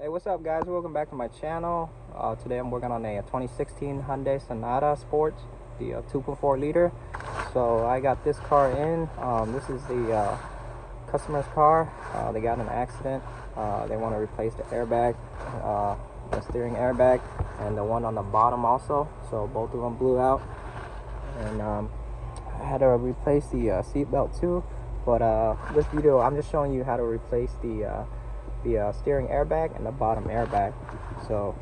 Hey, what's up guys, welcome back to my channel. Today I'm working on a 2016 Hyundai Sonata Sports, the 2.4 liter. So I got this car in. This is the customer's car. They got in an accident. They want to replace the airbag, the steering airbag, and the one on the bottom also. So both of them blew out, and I had to replace the seatbelt too. But this video I'm just showing you how to replace the steering airbag and the bottom airbag. So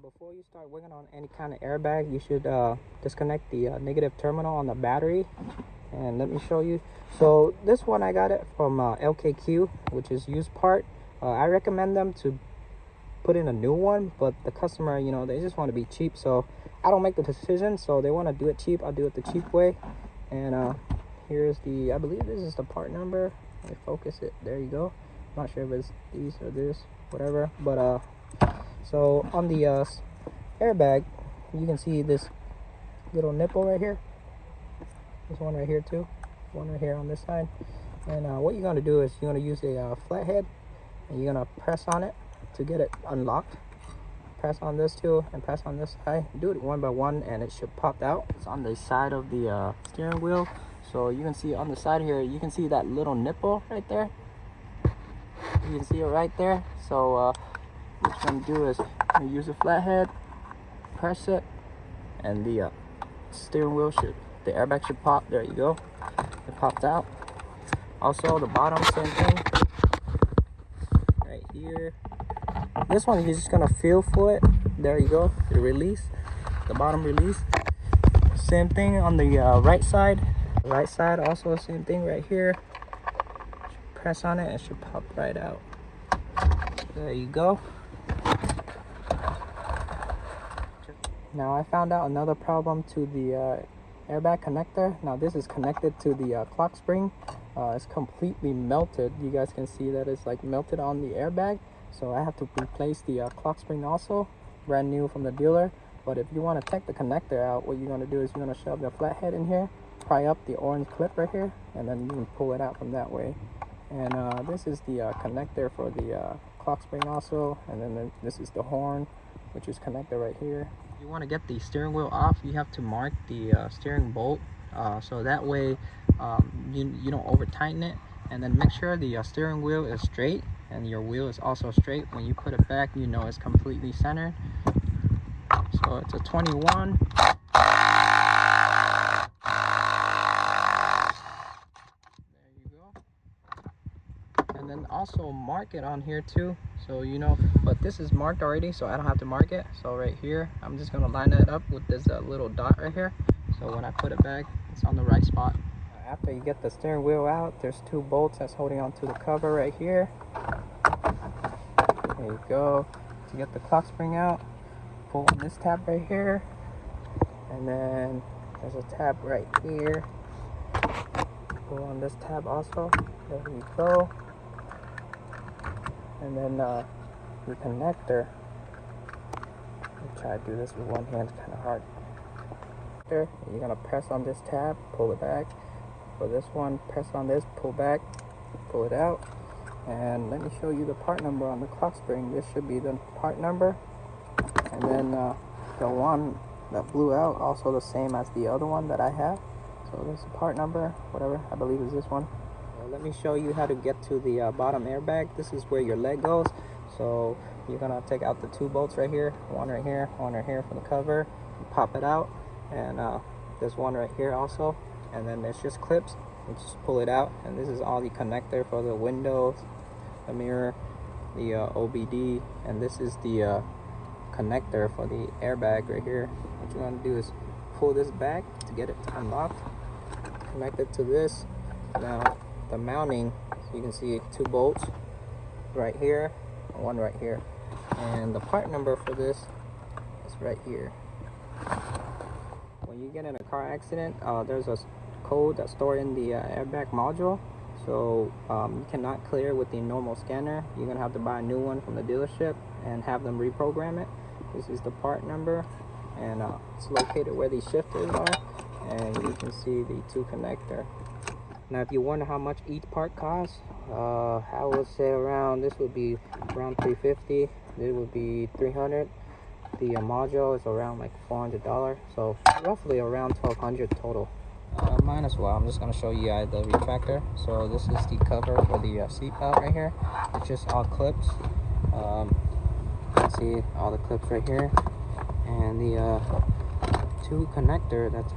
before you start working on any kind of airbag, you should disconnect the negative terminal on the battery, and let me show you. So this one I got it from LKQ, which is used part. I recommend them to put in a new one, but the customer, you know, they just want to be cheap, so I don't make the decision. So they want to do it cheap, I'll do it the cheap way. And here's the, I believe this is the part number. Let me focus it, there you go. Not sure if it's these or this, whatever. But so on the airbag, you can see this little nipple right here. There's one right here too, one right here on this side. And what you're going to do is you're going to use a flathead, and you're going to press on it to get it unlocked. Press on this too, and press on this side. Do it one by one, and it should pop out. It's on the side of the steering wheel. So you can see on the side here, you can see that little nipple right there. You can see it right there. So what you're going to do is you use a flathead, press it, and the steering wheel should, the airbag should pop. There you go, it popped out. Also the bottom, same thing right here. This one you're just going to feel for it. There you go, the release, the bottom release. Same thing on the right side. Right side also same thing right here. Press on it, it should pop right out. There you go. Now I found out another problem to the airbag connector. Now this is connected to the clock spring. It's completely melted. You guys can see that it's like melted on the airbag. So I have to replace the clock spring also, brand new from the dealer. But if you want to take the connector out, what you're going to do is you're going to shove the flathead in here, pry up the orange clip right here, and then you can pull it out from that way. And this is the connector for the clock spring also, and then this is the horn, which is connected right here. If you want to get the steering wheel off, you have to mark the steering bolt, so that way you don't over tighten it. And then make sure the steering wheel is straight and your wheel is also straight. When you put it back, you know it's completely centered. So it's a 21. And then also mark it on here too, so you know. But this is marked already, so I don't have to mark it. So right here, I'm just gonna line it up with this little dot right here, so when I put it back, it's on the right spot. After you get the steering wheel out, there's two bolts that's holding onto the cover right here. There you go. To get the clock spring out, pull on this tab right here, and then there's a tab right here. Pull on this tab also. There you go. And then the connector, let me try to do this with one hand, it's kind of hard. You're going to press on this tab, pull it back. For this one, press on this, pull back, pull it out. And let me show you the part number on the clock spring. This should be the part number. And then the one that blew out, also the same as the other one that I have. So this is the part number, whatever, I believe is this one. Let me show you how to get to the bottom airbag. This is where your leg goes. So you're gonna take out the two bolts right here, one right here for the cover. You pop it out, and there's one right here also. And then there's just clips. You just pull it out, and this is all the connector for the windows, the mirror, the OBD, and this is the connector for the airbag right here. What you want to do is pull this back to get it unlocked. Connect it to this. Now the mounting, you can see two bolts right here, one right here, and the part number for this is right here. When you get in a car accident, there's a code that's stored in the airbag module, so you cannot clear with the normal scanner. You're gonna have to buy a new one from the dealership and have them reprogram it. This is the part number, and it's located where the shifters are, and you can see the two connector. Now if you wonder how much each part costs, I would say around, this would be around $350, this would be $300. The module is around like $400, so roughly around $1,200 total. Might as well, I'm just going to show you guys the retractor. So this is the cover for the seatbelt right here. It's just all clips. You can see all the clips right here, and the two connector that's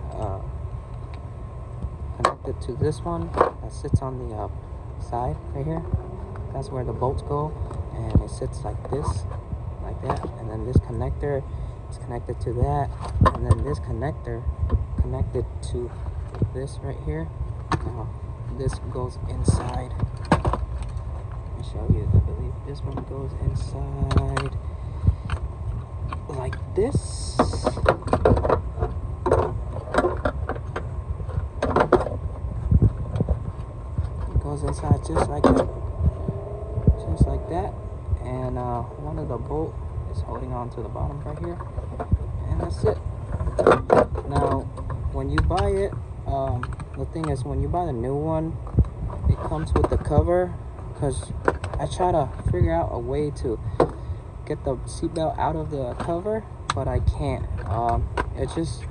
connected to this one that sits on the side right here. That's where the bolts go, and it sits like this, like that, and then this connector is connected to that, and then this connector connected to this right here. Now this goes inside. Let me show you. I believe this one goes inside like this. It goes inside just like that. Just like that. And one of the bolt is holding on to the bottom right here. And that's it. Now when you buy it, the thing is, when you buy the new one, it comes with the cover, because I try to figure out a way to get the seatbelt out of the cover, but I can't. It's just,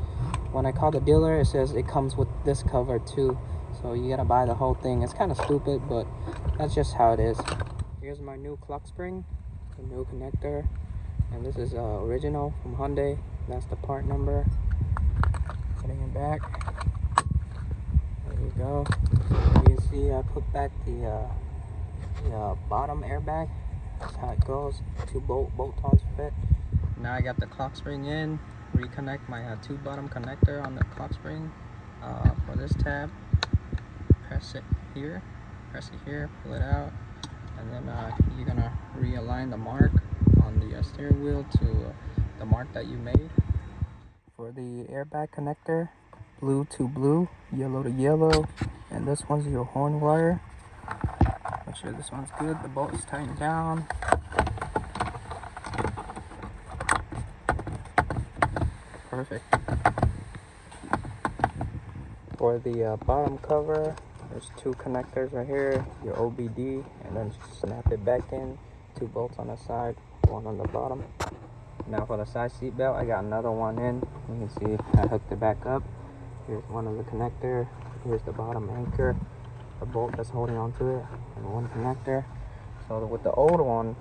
when I call the dealer, it says it comes with this cover too, so you gotta buy the whole thing. It's kind of stupid, but that's just how it is. Here's my new clock spring, the new connector, and this is original from Hyundai. That's the part number. Putting it back. There you go. You can see I put back the bottom airbag. That's how it goes. Two bolt ons fit. Now I got the clock spring in. Reconnect my two bottom connector on the clock spring for this tab. Press it here, pull it out, and then you're gonna realign the mark on the steering wheel to the mark that you made. For the airbag connector, blue to blue, yellow to yellow, and this one's your horn wire. Make sure this one's good. The bolt is tightened down. Perfect. For the bottom cover, there's two connectors right here, your OBD, and then just snap it back in. Two bolts on the side, one on the bottom. Now for the side seat belt, I got another one in. You can see I hooked it back up. Here's one of the connector. Here's the bottom anchor, the bolt that's holding onto it, and one connector. So with the old one,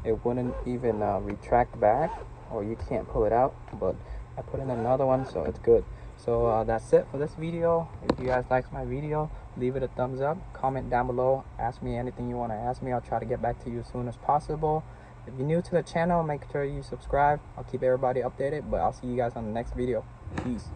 it wouldn't even retract back, or you can't pull it out, but I put in another one, so it's good. So that's it for this video. If you guys like my video, leave it a thumbs up, comment down below, ask me anything you want to ask me. I'll try to get back to you as soon as possible. If you're new to the channel, make sure you subscribe. I'll keep everybody updated, but I'll see you guys on the next video. Peace.